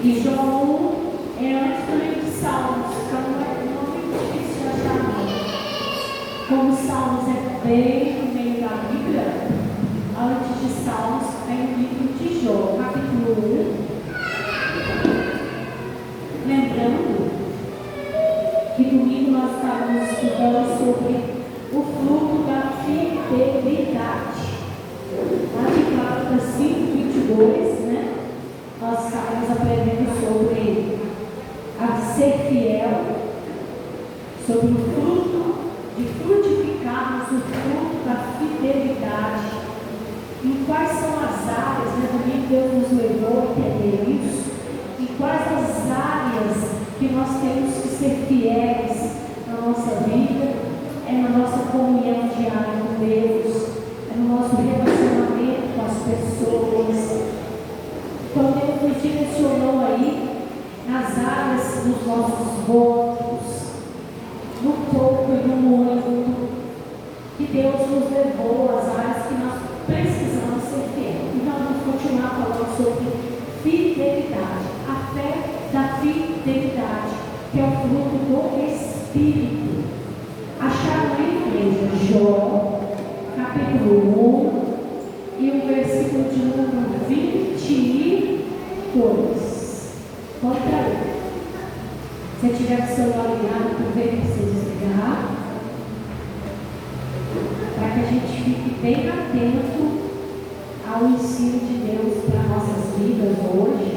E Jó 1 é antes do livro de Salmos, então não é muito difícil de achar não. Como Salmos é bem no meio da Bíblia, antes de Salmos vem o livro de Jó, capítulo 1. Lembrando que domingo nós estávamos estudando sobre o fruto da fidelidade. Lá de Gálatas 5:22, né? Nós estávamos aprendendo sobre a ser fiel, sobre o fruto de frutificarmos o fruto da fidelidade. E quais são as áreas, né? Domingo Deus nos levou a entender isso. E quais as áreas que nós temos que ser fiéis na nossa vida? É na nossa comunhão diária com Deus, é no nosso relacionamento com as pessoas. Então Deus nos direcionou aí nas áreas dos nossos votos, no pouco e no muito, que Deus nos levou às áreas que nós precisamos ser fiéis. Então vamos continuar falando sobre fidelidade, a fé da fidelidade, que é o fruto do Espírito. Acharam aí, igreja, Jó, capítulo 1, e o versículo de número 22. Pode trazer. Se tiver o celular ligado, aproveita para você desligar, para que a gente fique bem atento ao ensino de Deus para nossas vidas hoje.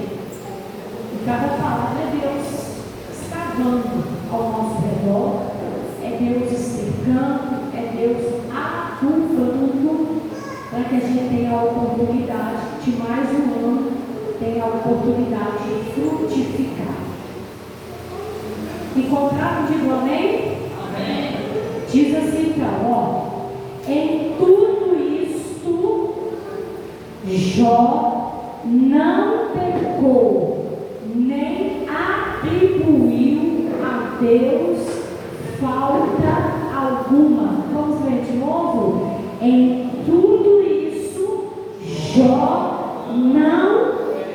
E cada palavra é Deus está dando ao nosso redor. É Deus explicando, é Deus aprovando, para que a gente tenha a oportunidade de mais um ano, tenha a oportunidade de frutificar. Encontraram? Digo amém? Amém. Diz assim então, ó, em tudo isto, Jó não pecou, nem atribuiu a Deus falta alguma. Vamos ler de novo? Em tudo isso, Jó não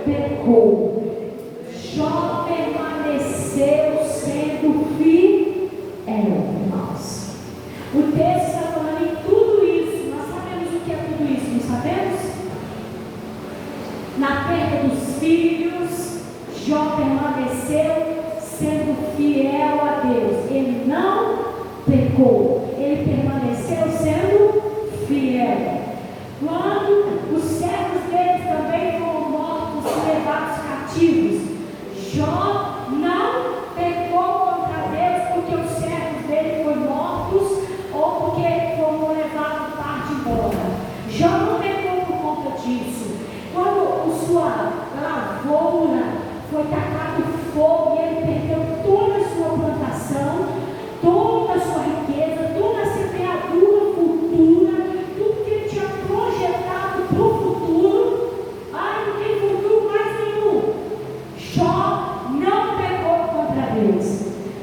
pecou. Jó permaneceu sendo fiel, irmãos. O texto está falando em tudo isso. Nós sabemos o que é tudo isso, não sabemos? Na perda dos filhos, Jó permaneceu sendo fiel a Deus. Ele não pecou, ele permaneceu sendo fiel. Quando os servos dele também foram mortos e levados cativos, Jó não pecou contra Deus porque os servos dele foram mortos ou porque foram levados parte embora. Jó não pecou por conta disso. Quando sua lavoura foi tacado fogo e ele perdeu toda a sua plantação, toda a sua riqueza, toda a semeadura futura, tudo que ele tinha projetado para o futuro, não tem futuro mais nenhum. Jó não pecou contra Deus,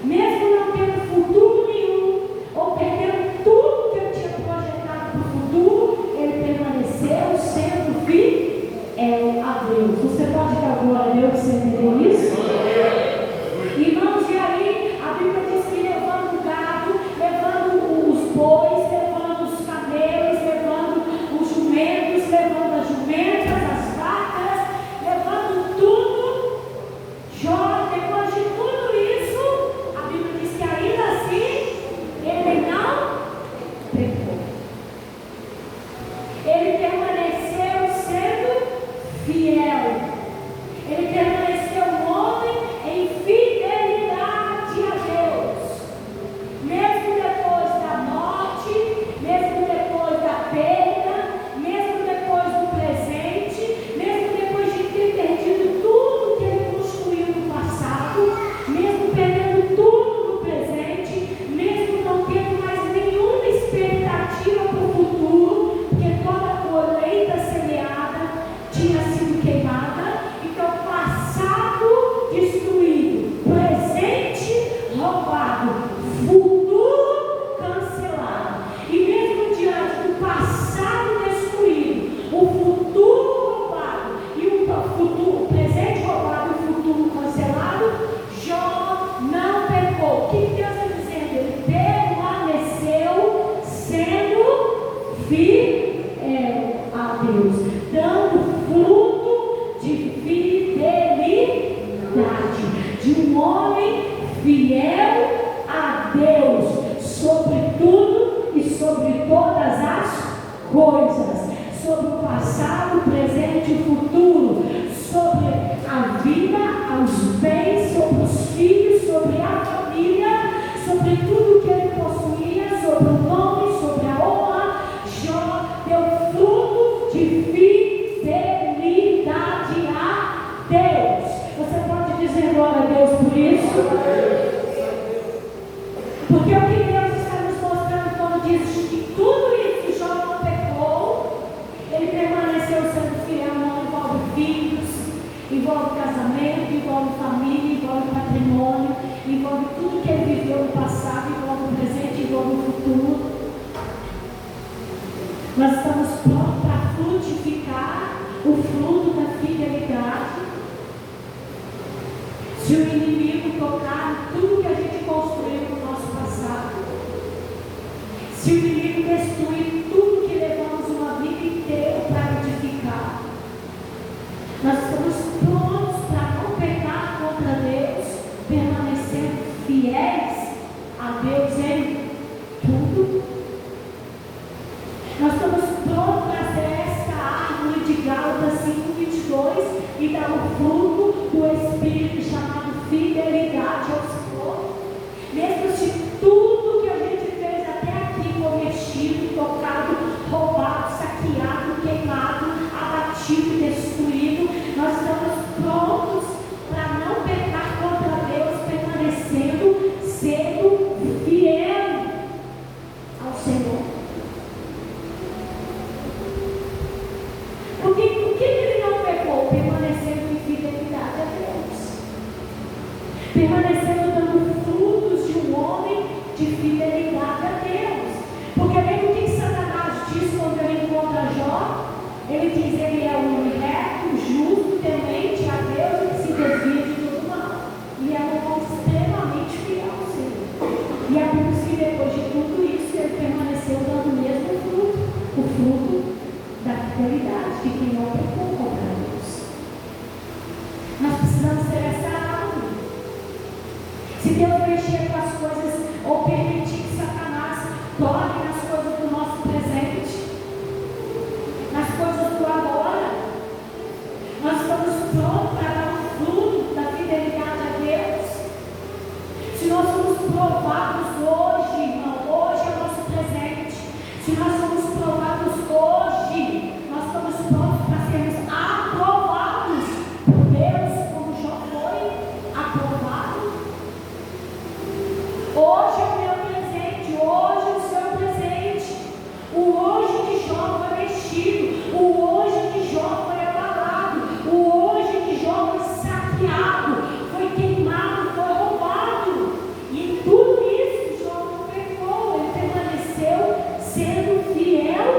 mesmo não tendo futuro nenhum, ou perdendo tudo que ele tinha projetado para o futuro, ele permaneceu sendo fiel a Deus. Você pode dar glória a Deus, você entendeu isso? Irmãos, e aí a Bíblia diz que levando o gado, levando os bois, levando os camelos, levando os jumentos, levando as jumentas, as vacas, levando tudo, Jó, depois de tudo isso, a Bíblia diz que ainda assim ele não pecou. Ele permaneceu sendo fiel. Ele permaneceu Deus, dando fruto de fidelidade, de um homem fiel a Deus, sobre tudo e sobre todas as coisas, sobre o passado, presente e futuro, sobre a vida, os bens, sobre os filhos, sobre a família, sobre tudo que ele possuía, sobre o nome, sobre a honra. Jó deu fruto de fidelidade a Deus. Você pode dizer glória a Deus por isso? Porque o que Deus está nos mostrando quando diz que tudo isso Jó não pecou, ele permaneceu sendo fiel. Não envolve filhos, envolve casamento, envolve família, envolve patrimônio, envolve tudo que ele viveu no passado, envolve o presente, envolve o futuro. Nós estamos prontos para frutificar o fruto da fidelidade. Se o inimigo tocar em tudo que a gente construiu no nosso passado, se o inimigo destruir tudo que levamos uma vida inteira para edificar, nós estamos prontos para não pecar contra Deus, permanecendo fiéis a Deus em tudo. Nós estamos prontos para ser essa árvore de Gálatas 5:22 e dar o fruto do Espírito chamado fidelidade ao Senhor. Mesmo se tudo que a gente fez até aqui for mexido, tocado, roubado, saqueado, queimado, abatido, destruído, nós estamos prontos para não pecar contra Deus, permanecendo, sendo fiel ao Senhor. Porque o que ele não pecou? Permanecendo em fidelidade a Deus, permanecendo dando frutos de um homem de fidelidade a Deus. Porque lembra o que Satanás diz quando ele encontra Jó? Ele diz: ele é um homem reto, justo, temente a Deus e que se desvia de todo mal. E é um homem extremamente fiel ao Senhor. E é por isso que depois de tudo isso ele permaneceu dando o mesmo fruto, o fruto da fidelidade, de quem não pecou contra Deus. Nós precisamos ser essa árvore. Se Deus mexer com as coisas ou permitir que Satanás toque nas coisas do nosso presente, nas coisas do agora, nós estamos prontos para dar um fruto da fidelidade a Deus. Se nós somos provados hoje, irmão, hoje é o nosso presente. Se nós somos provados hoje, nós estamos prontos para sermos aprovados por Deus, como Jó foi aprovado. Hoje é o meu presente, hoje é o seu presente. O hoje de Jó foi mexido, o hoje de Jó foi abalado, o hoje de Jó foi saqueado, foi queimado, foi roubado. E em tudo isso Jó não pecou, ele permaneceu sendo fiel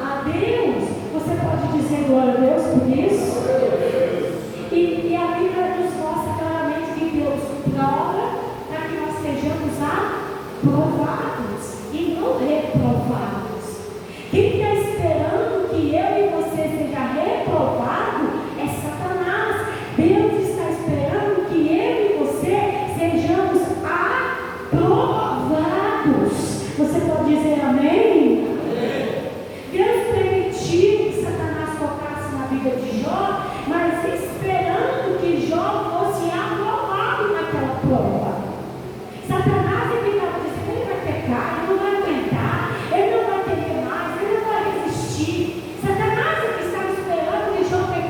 a Deus. Você pode dizer glória a Deus por isso? E a Bíblia nos mostra claramente que Deus prova para que nós sejamos aprovados e não reprovados. Quem está esperando que eu e você seja reprovado é Satanás. Deus está esperando que eu e você sejamos aprovados. Você pode dizer amém? Deus permitiu que Satanás tocasse na vida de Jó, mas esperando que Jó fosse aprovado naquela prova. Satanás estava dizendo: ele vai pecar, ele não vai aguentar, ele não vai entender mais, ele não vai resistir. Satanás estava esperando que Jó pecasse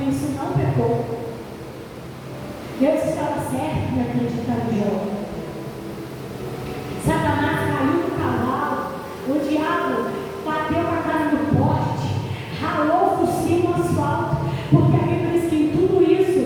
isso não pecou. Deus estava certo de acreditar em Jó. Satanás caiu no cavalo, o diabo bateu a cara no poste, ralou o focinho no asfalto, porque a Bíblia diz que em tudo isso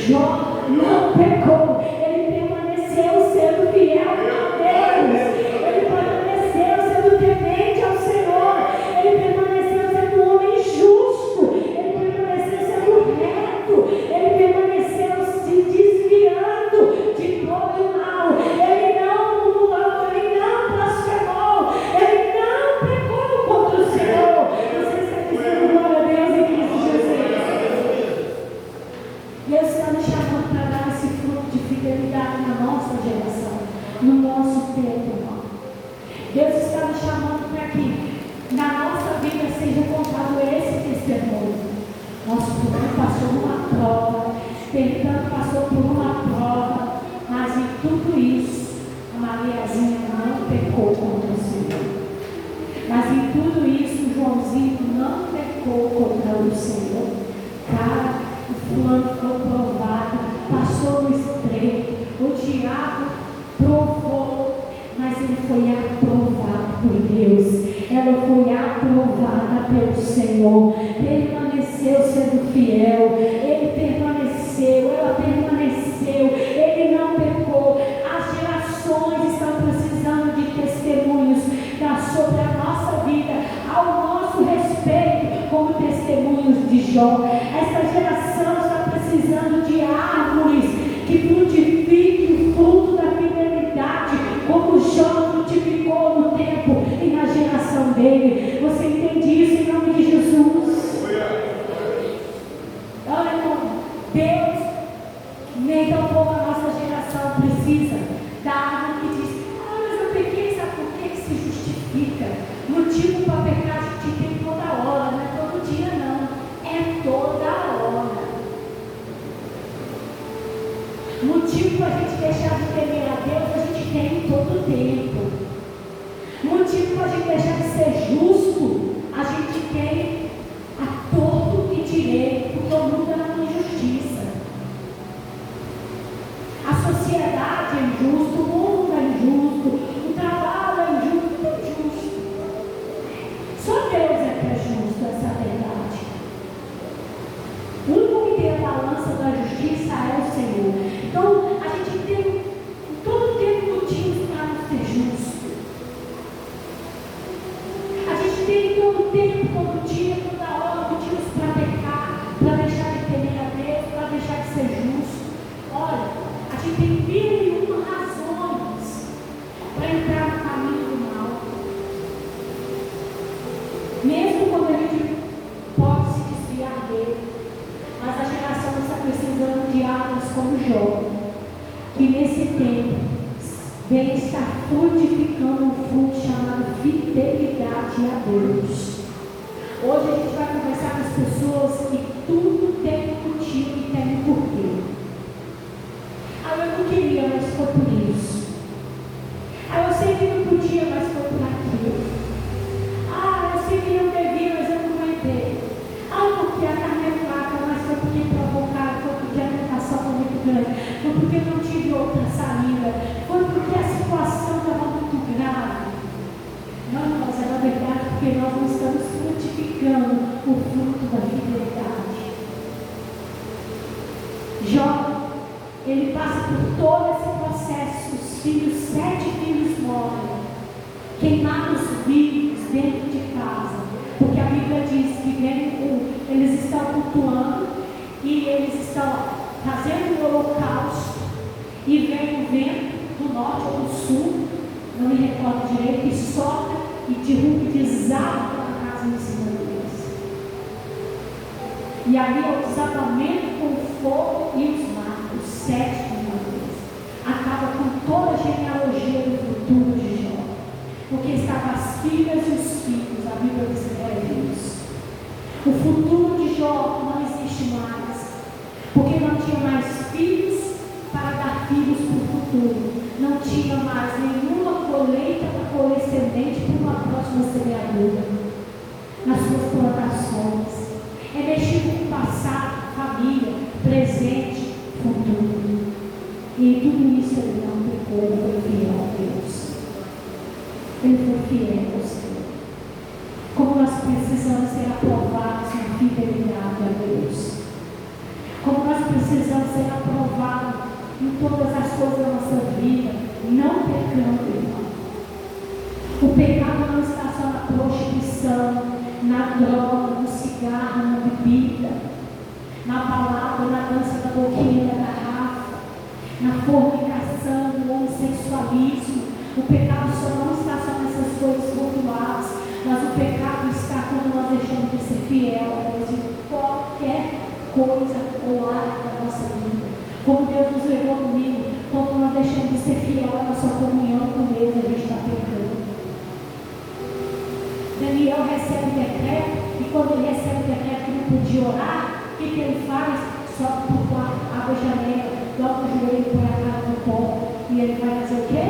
Jó não pecou. Ele permaneceu sendo fiel a Deus, ele permaneceu sendo temente ao Senhor, ele permaneceu sendo um homem justo, ele permaneceu sendo reto, ele permaneceu se desviando de todo o mal, ele não pulou, ele não blasfemou, ele não pecou contra o Senhor. Você está dizendo glória a Deus em Cristo Jesus. Deus está nos chamando para dar esse fruto de fidelidade na nossa geração, no nosso tempo, irmão. Deus está nos chamando para que na nossa vida seja contado esse testemunho. Nosso povo passou uma prova, tentando, passou por uma prova, mas em tudo isso, a Mariazinha não pecou contra o Senhor. Mas em tudo isso, o Joãozinho não pecou contra o Senhor. Cara, o fulano foi provado, passou no estreito, o diabo provou, mas ele foi aprovado por Deus. Ela foi aprovada pelo Senhor, permaneceu sendo fiel, ele permaneceu, ela permaneceu, ele não pecou. As gerações estão precisando de testemunhos sobre a nossa vida, ao nosso respeito, como testemunhos de Jó. Essa geração está precisando de árvores que frutifiquem o fruto da fidelidade, como Jó frutificou no tempo e na geração dele. Você entende isso em nome de Jesus? Olha, irmão, Deus, nem tampouco a nossa geração precisa da árvore que diz: ah, mas eu pequei, sabe por que se justifica? Motivo para pecar a gente tem toda hora, não é todo dia não, é toda hora. Motivo para a gente deixar de temer a Deus, a gente tem em todo tempo. Motivo para a gente deixar de ser justo, a gente tem a torto e direito, porque o mundo é uma injustiça. A sociedade é injusta, o mundo é injusto, o trabalho é injusto, tudo é injusto. Só Deus é que é justo, essa é a verdade. O único que tem a balança da justiça é o Senhor. Então, a gente tem todo tempo motivos para não ser justo. A gente tem todo tempo, todo dia, toda hora, motivos para pecar, para deixar de temer a Deus, para deixar de ser justo. Olha, a gente tem 1001 razões para entrar no caminho do mal. Mesmo quando a gente pode se desviar dele. Mas a geração está precisando de árvores como Jó, que nesse tempo vem estar frutificando um fruto chamado fidelidade a Deus. Hoje a gente vai conversar com as pessoas que tudo tem um motivo e tem um porquê. Ah, eu não queria, mas foi por isso. Ah, eu sei que não podia, mas foi por aquilo. Ah, eu sei que não devia, mas eu não aguentei. Ah, porque a carne é fraca, mas foi porque provocaram, foi porque a tentação foi muito grande, foi porque não tive outra saída, foi porque a situação estava muito grave. Não, mas é na verdade porque nós não estamos frutificando o fruto da fidelidade. Jó, ele passa por todo esse processo, os filhos, 7 filhos morrem, queimados vivos dentro de casa, porque a Bíblia diz que eles estão cultuando e eles estão fazendo um holocausto e vem o vento do norte ou do sul, não me recordo direito, e sopra e derruba e desaba a casa em cima deles. E ali é o desabamento com o fogo e os matos, os 7 de uma vez. Acaba com toda a genealogia do futuro de Jó. Porque estavam as filhas e os filhos, a Bíblia descreve isso. O futuro de Jó não existe mais, porque não tinha mais filhos para dar filhos para o futuro, não tinha mais nenhuma colheita para colher semente para uma próxima semeadura nas suas plantações. É mexido com o passado, família. presente, futuro. E em tudo isso ele não pecou, ele foi fiel a Deus. Ele foi fiel ao Senhor. Como nós precisamos ser aprovados na fidelidade a Deus. Como nós precisamos ser aprovados em todas as coisas da nossa vida, não pecando, irmão. O pecado não está só na prostituição, na droga, no cigarro, na bebida, na palavra, na dança da boquinha, da garrafa, na fornicação, no homossexualismo. O pecado só não está só nessas coisas rotuladas, mas o pecado está quando nós deixamos de ser fiel a Deus em qualquer coisa ou área da nossa vida. Como Deus nos levou comigo, quando nós deixamos de ser fiel à nossa comunhão com Deus, a gente está pecando. Daniel recebe o decreto, e quando ele recebe o decreto que não podia orar, o que ele faz? Sobe para o quarto, abre a janela, dobra o joelho, põe a cara no pó, e ele vai fazer o quê?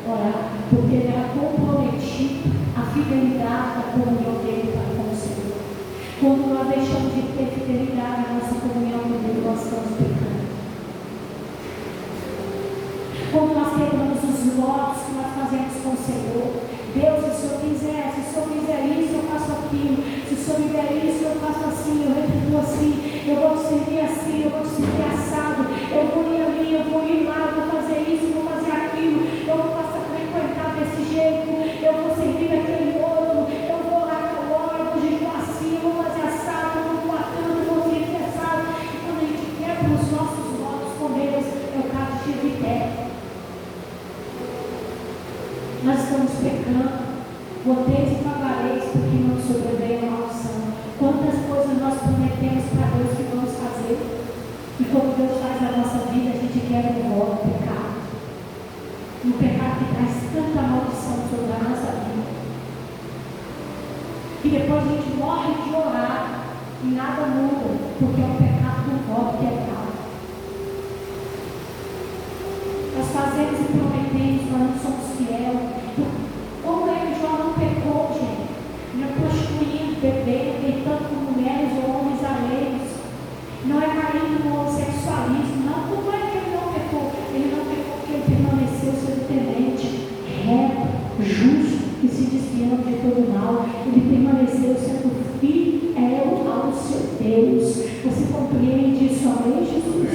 Orar, porque ele era comprometido a fidelidade da comunhão dele para com o Senhor. Quando nós deixamos de ter fidelidade na nossa comunhão com Deus, nós estamos pecando. Quando nós quebramos os votos que nós fazemos com o Senhor, Deus, se o Senhor quiser, se o Senhor fizer isso, eu faço aquilo, se o Senhor me der isso, eu faço assim, eu retribuo assim, eu vou te servir assim, eu vou te servir assado, eu vou ir ali, eu vou ir lá, eu vou fazer isso, eu vou fazer aquilo, eu vou passar a frequentar desse jeito, eu vou servir daquele outro, eu vou lá com hora, eu vou jejuar assim, eu vou fazer assado, eu vou voar tanto, eu vou servir assado. E quando a gente quebra os nossos votos com Deus, é o caso de pé. Nós estamos pecando, voteis e pagareis, porque não sobreveio a maldição. Quantas coisas nós prometemos para Deus que vamos fazer, e quando Deus faz a nossa vida, a gente quebra o voto, o pecado. Um pecado que traz tanta maldição sobre a nossa vida, que depois a gente morre de orar e nada muda, porque é um pecado do voto quebrado. Nós fazemos e prometemos, mas não somos fiéis. Como é que Jó não pecou, gente? Não prostituindo, bebendo, deitando com mulheres ou homens alheios. Não é caindo no homossexualismo. Não, como é que ele não pecou? Ele não pecou porque ele permaneceu sendo temente, reto, justo e se desviando de todo mal. Ele permaneceu sendo fiel ao seu Deus. Você compreende isso, amém, Jesus?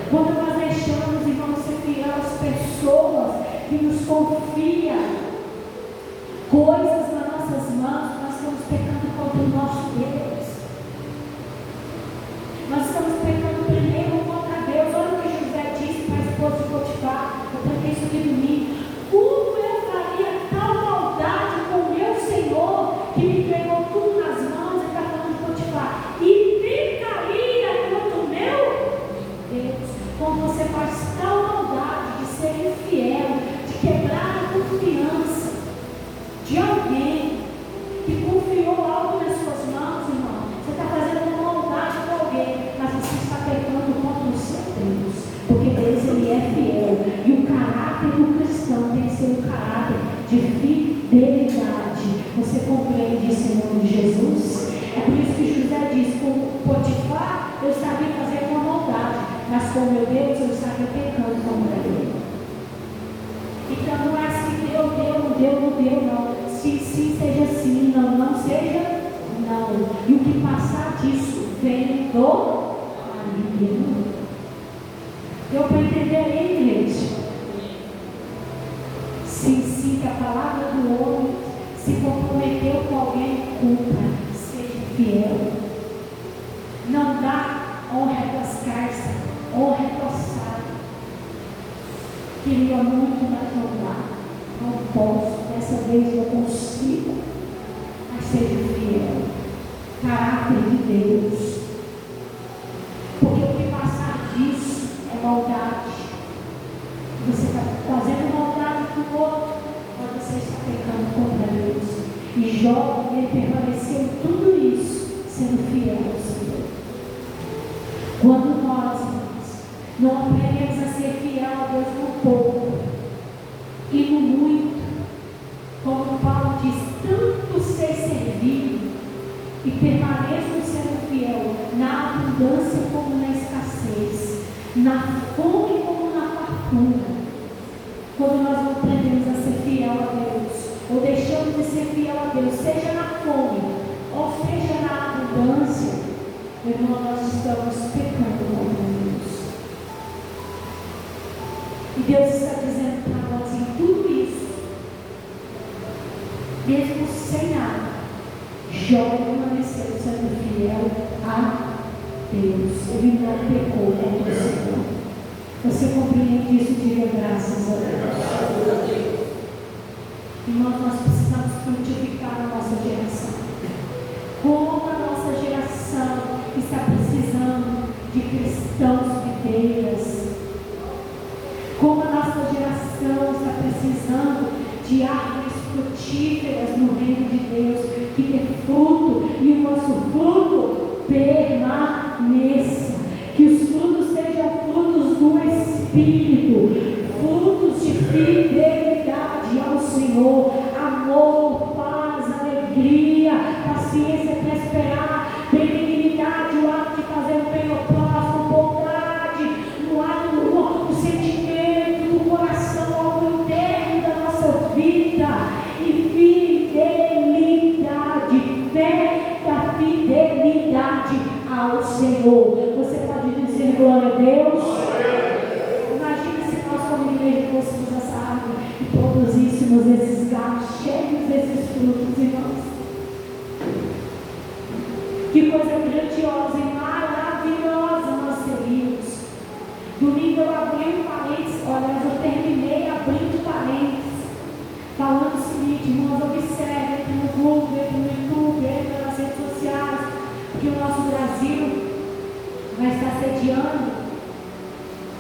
Quando nós deixamos e vamos ser fiel às pessoas que nos confia coisas nas nossas mãos, nós estamos pecando contra o nosso Deus. Nós estamos pecando primeiro contra Deus. Olha o que José disse para a esposa de Potifar. Eu preguei isso aqui domingo. Como eu faria tal maldade com o meu Senhor, que me entregou tudo nas mãos, e está falando de Potifar, e pecaria contra o meu Deus? Quando você faz tal maldade de ser infiel, de quebrar a confiança de alguém que confiou algo nas suas mãos, irmão, você está fazendo uma maldade com alguém, mas você está pecando contra o seu Deus, porque Deus, ele é fiel, e o caráter do cristão tem que ser um caráter de fidelidade. Você compreende isso em nome de Jesus? É por isso que José diz: com Potifar eu sabia fazer uma maldade, mas com meu Deus eu estava pecando contra ele. Então não é assim, deu, não. Sim, seja sim, não seja, não. E o que passar disso vem do maligno. Deu para entender aí, igreja? Sim, que a palavra do homem se comprometeu com alguém, cumpra, seja fiel. Não dá honra das caixas, honra coçada. Queria muito, mas não dá. Não posso, dessa vez eu consigo. Mas seja fiel. Caráter de Deus. Porque o que passar disso é maldade. Você está fazendo maldade com o outro, mas você está pecando contra Deus. E Jó, ele permaneceu em tudo isso, sendo fiel ao Senhor. Quando nós, irmãos, não aprendemos a ser fiel a Deus no pouco e no muito, como Paulo diz, tanto ser servido e permaneço sendo fiel na abundância como na fome como na fartura. Quando nós não aprendemos a ser fiel a Deus, ou deixamos de ser fiel a Deus, seja na fome, ou seja na abundância, irmão, nós estamos pecando contra Deus. E Deus está dizendo para nós em tudo isso, mesmo sem nada, Jó permaneceu sendo fiel a Deus. Ele não pecou contra o Senhor. Você compreende isso? Diga graças a Deus. Irmãos, nós precisamos frutificar a nossa geração. Como a nossa geração está precisando de cristãos videiras. Como a nossa geração está precisando de árvores frutíferas no reino de Deus, que dê fruto e o nosso fruto permaneça. Que os frutos sejam frutos do Espírito, frutos de fidelidade ao Senhor, amor, paz, alegria, paciência, prosperar, benignidade, o ato de fazer o bem ao próximo, bondade, no ato do sentimento, do coração, ao interno da nossa vida, e fidelidade, fé da fidelidade ao Senhor. Você pode dizer glória a Deus? Imagina se nós como igreja fôssemos essa árvore e produzíssemos esses galhos cheios desses frutos, irmãos. Que coisa grandiosa e maravilhosa nós seríamos. Domingo eu abri um parênteses, olha, eu terminei abrindo parênteses, falando o seguinte, irmãos, observem aqui no Google, aqui no YouTube, aqui nas redes sociais, que o nosso Brasil vai estar sediando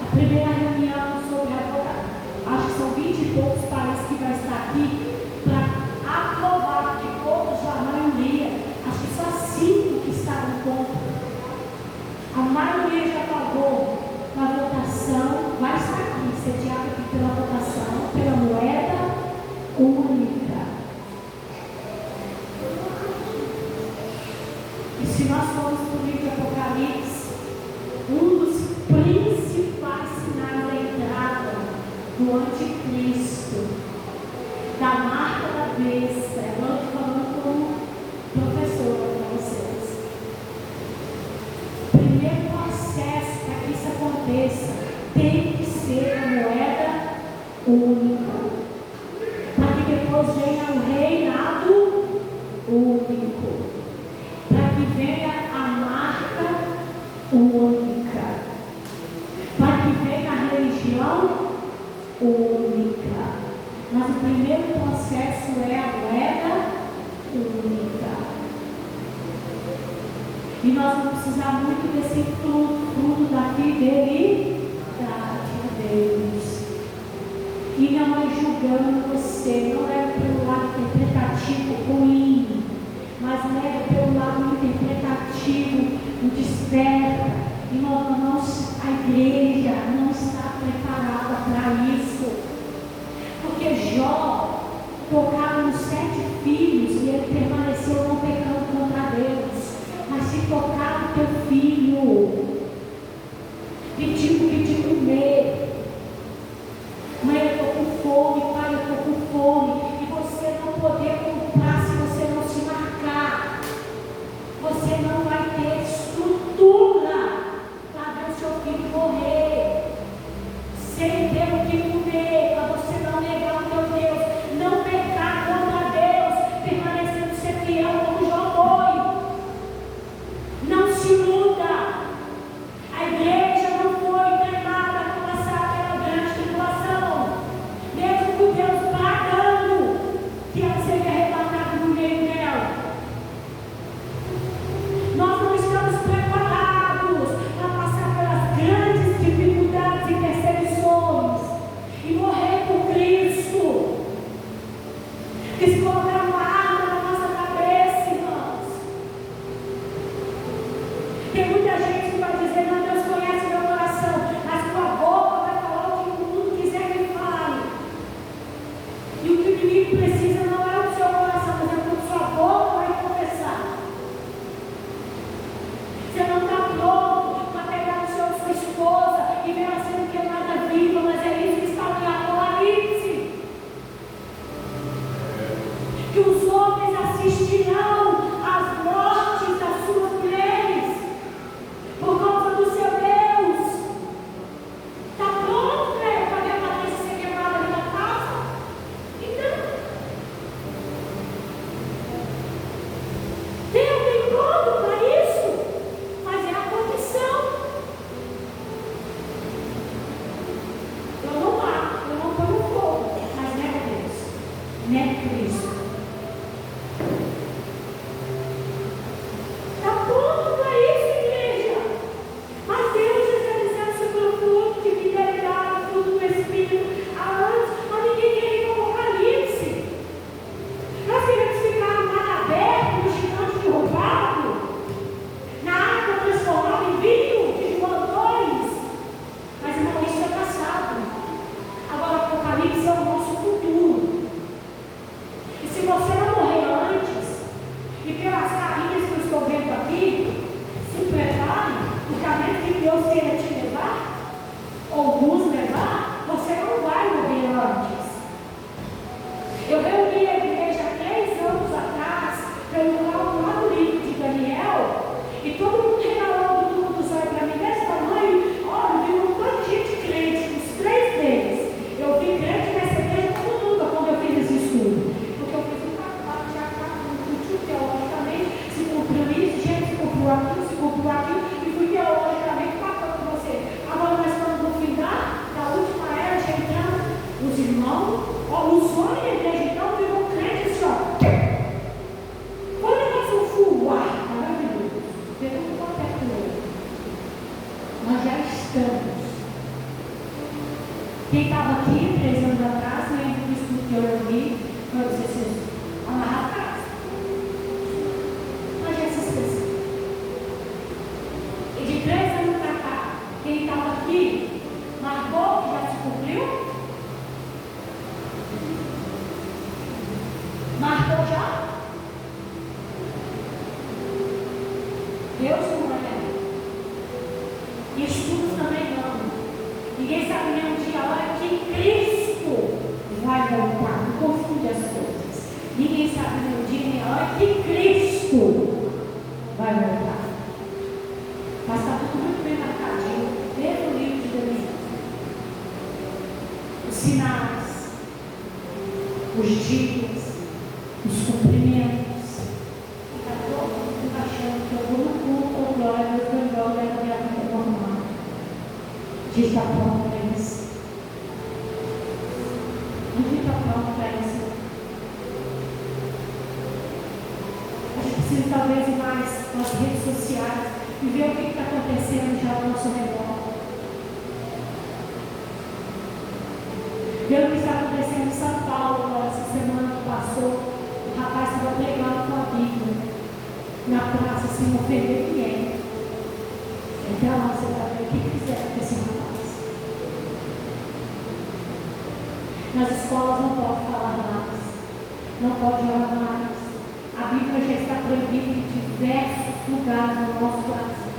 a primeira reunião sobre a votação. Acho que são 20 e poucos países que vai estar aqui para aprovar, de todos a maioria, acho que só 5 que estavam contra. A maioria já pagou a votação, vai estar aqui, sediada aqui pela votação, pela moeda única. E se nós formos para o livro de Apocalipse, um dos principais sinais da entrada do anticristo, da marca da besta, eu estou falando como professora para vocês. O primeiro processo para que isso aconteça tem que ser a moeda única, para que depois venha o reinado único, para que venha a marca única, para que venha a religião única. Mas o primeiro processo é a moeda única. E nós vamos precisar muito desse fruto da fidelidade a Deus. E não é julgando você, não é pelo lado interpretativo ruim, mas leve pelo lado interpretativo, o desperta. Irmãos, a igreja não está preparada para isso. Porque Jó tocava nos 7 filhos e ele permaneceu não pecando contra Deus. Mas se tocar no teu filho, pedir comer, mãe, eu estou com fome, pai, eu estou com fome, e você não poder comprar se você não se marcar, você não vai ter estrutura para ver o seu filho morrer sem ter o que comer, para você não negar o teu Deus, não pecar contra Deus, permanecendo ser fiel como Jó foi, não se o caminho que Deus queira te levar, ou nos levar, você não vai morrer antes. Eu reuni a igreja há 3 anos atrás, pelo lá do livro de Daniel, e todo mundo regalou do mundo sai para mim desse tamanho. Olha, eu vi um monte de gente crente, uns 3 deles. Eu vi crente nessa igreja como nunca quando eu fiz esse estudo. Porque eu fiz um trabalho de acabar teologicamente, se cumpriu isso, gente, se cumpriu aquilo, e fui teologicamente passando com você. Agora nós estamos no final da última era, já entrando os irmãos, o sonho da igreja então virou crente assim, ó. Foi um negócio full, maravilhoso. Pelo quanto é que nós já estamos. Quem estava aqui 3 anos atrás, lembra do estudo que eu ouvi, para vocês amarrar a casa. Nós já se esquecemos. E de 3 anos para cá, quem estava aqui, marcou que já se cumpriu? Marcou já? Deus não vai levar. E estudos também não. Ninguém sabe nem um dia a hora que Cristo vai voltar. Não confunde as coisas. Ninguém sabe nem um dia nem a hora que Cristo vai voltar. Mas está tudo muito bem marcadinho dentro do livro de Daniel. Os sinais, os dias, os cumprimentos. E está todo mundo achando que eu vou no culto, ou glória a Deus, glória a minha vida normal. Diz está pronto para isso. Não está pronto para isso. A gente precisa talvez ir mais nas redes sociais e ver o que está acontecendo já ao nosso redor. Ver o que está acontecendo em São Paulo agora, essa semana que passou. O rapaz estava pregando com a Bíblia na praça sem ofender ninguém. Então você vai ver o que fizeram com esse rapaz. Nas escolas não pode falar mais, não pode orar mais. A Bíblia já está proibida em diversos lugares no nosso Brasil.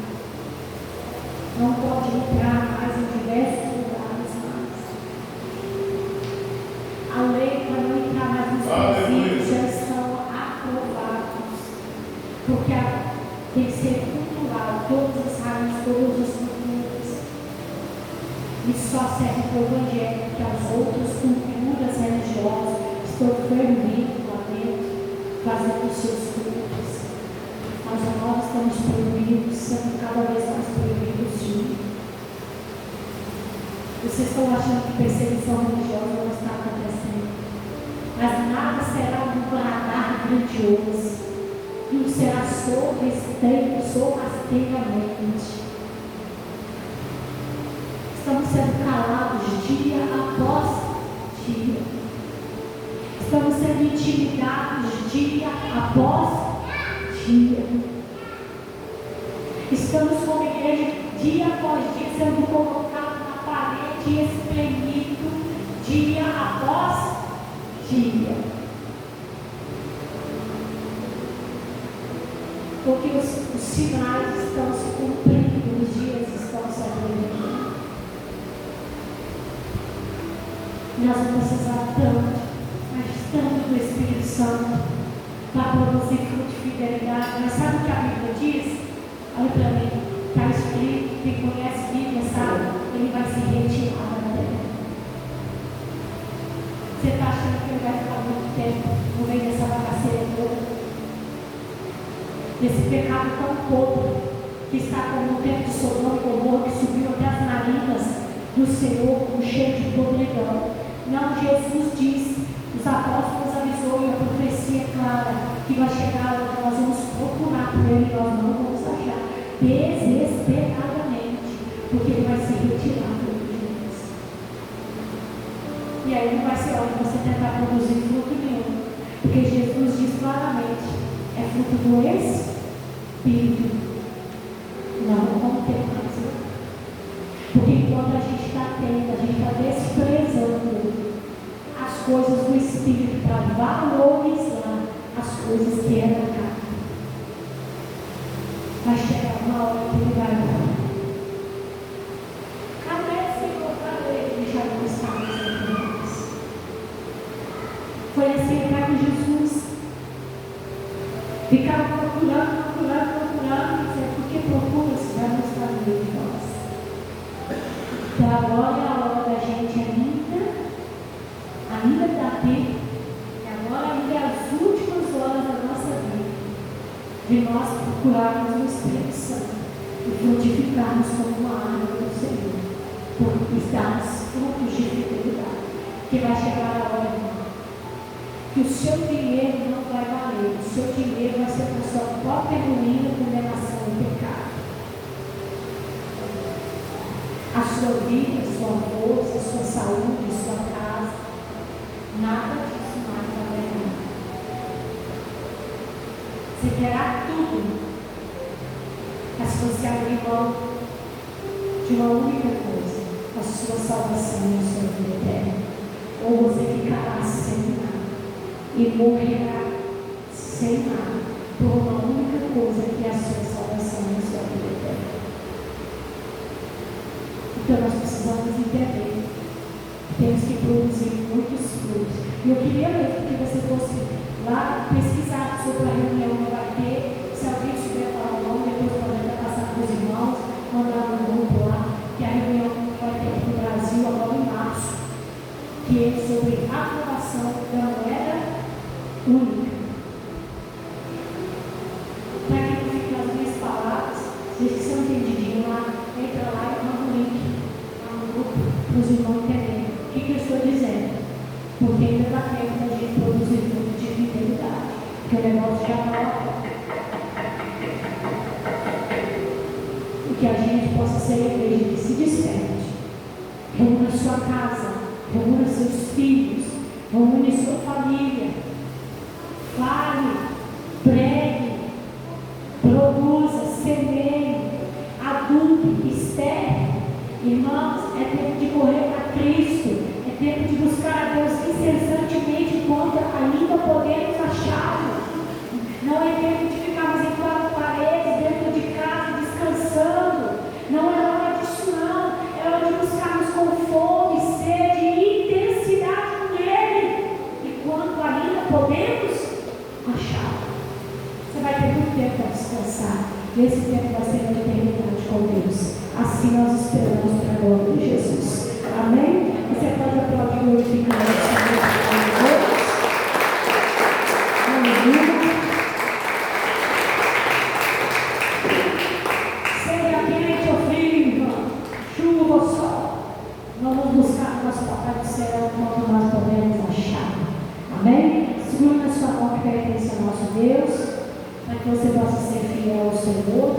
Não pode entrar mais em diversos lugares mais. A lei para não entrar mais nos presídios já estão aprovados. Porque tem que ser cultural, todas as raízes, todas as culturas. E só serve para o Evangelho, porque as outras culturas religiosas estão fervendo lá dentro, fazendo os seus cultos. Mas nós estamos proibidos, sendo cada vez mais proibidos de ir. Vocês estão achando que perseguição religiosa não está acontecendo. Mas nada será um bradar grandioso. Não será só restrito, só rastreiramente. Estamos sendo calados dia após dia. Estamos sendo intimidados dia após dia. Estamos como igreja dia após dia sendo colocados na parede e espremido dia após dia. Porque os sinais estão se cumprindo, os dias estão se abrindo. Nós vamos precisar tanto, mas tanto do Espírito Santo para produzir fruto de fidelidade. Mas sabe o que a Bíblia diz? Olha para mim, está escrito, quem conhece a Bíblia sabe, ele vai se retirar da terra. Você está achando que ele vai ficar muito tempo no meio dessa bagaceira toda? Desse pecado tão podre, que está como o tempo de Sodoma e Gomorra, que subiu até as narinas do Senhor, com cheio de podridão. Não, Jesus disse, os apóstolos avisou e a profecia é clara, que vai chegar a hora que nós vamos procurar por ele e nós não vamos achar, desesperadamente, porque ele vai se retirar do Jesus. E aí não vai ser hora de você tentar produzir fruto nenhum, porque Jesus diz claramente, é fruto do Espírito, não vamos ter mais. Porque enquanto a gente está tendo, a gente está desprezando as coisas do Espírito para valorizar as coisas que é da carne. Vai chegar uma hora que ele vai dar. agora é a hora da gente ainda dá tempo, e agora ainda é as últimas horas da nossa vida, de nós procurarmos o Espírito Santo e frutificarmos como uma árvore do Senhor, porque darmos frutos de fidelidade, que vai chegar a hora, irmão, que o seu dinheiro não vai valer, o seu dinheiro vai ser para sua própria ruína, condenação e pecado. A sua vida, a sua força, a sua saúde, a sua casa, nada disso mais valerá. Você terá tudo, mas se você abrir mão de uma única coisa, a sua salvação e a sua vida eterna, ou você ficará sem nada e morrerá sem nada por uma única coisa, que é a sua salvação e a sua vida eterna. Então nós precisamos entender, temos que produzir muitos frutos. E eu queria mesmo que você fosse lá pesquisar sobre a reunião que vai ter. Se alguém estiver falando, depois pode até passar para os irmãos, mandar no grupo lá, que a reunião vai ter aqui no Brasil agora em março, que é sobre a aprovação da moeda única. Para que não fiquem as minhas palavras, vocês que são entendidinhos lá, entra lá e manda o link lá no grupo para os irmãos entenderem o que eu estou dizendo. Porque ainda dá tempo da gente produzir fruto de fidelidade, porque o negócio já está. E que a gente possa ser a igreja que se desperte. Reúna sua casa, reúna seus filhos, reúne sua família. Fale, pregue, produza, semeie, adulte, exterre. Irmãos, é tempo de correr para Cristo, é tempo de buscar a Deus incessantemente enquanto ainda podemos achá-lo. Não é tempo de ficarmos em quatro paredes, dentro de casa, descansando. Não é hora disso não, é hora de buscarmos com fome, sede e intensidade nele, enquanto ainda podemos achá-lo. Você vai ter muito tempo para descansar, e esse tempo vai ser a eternidade com Deus. Assim nós esperamos para a glória de Jesus. Amém? Você pode aplaudir o glorificando o Senhor. Aleluia. Seja quente ou frio, chuva ou sol, vamos buscar o nosso Papai do céu quanto nós podemos achar. Amém? Segura na sua mão que pertence ao nosso Deus, para que você possa ser fiel ao Senhor,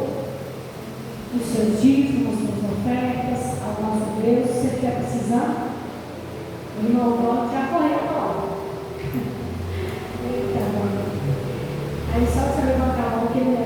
os seus dízimos, as suas ofertas, ao nosso Deus. Se você estiver precisando, o irmão Paulo já correu logo. Eita, mano. Aí só você levantar a mão que ele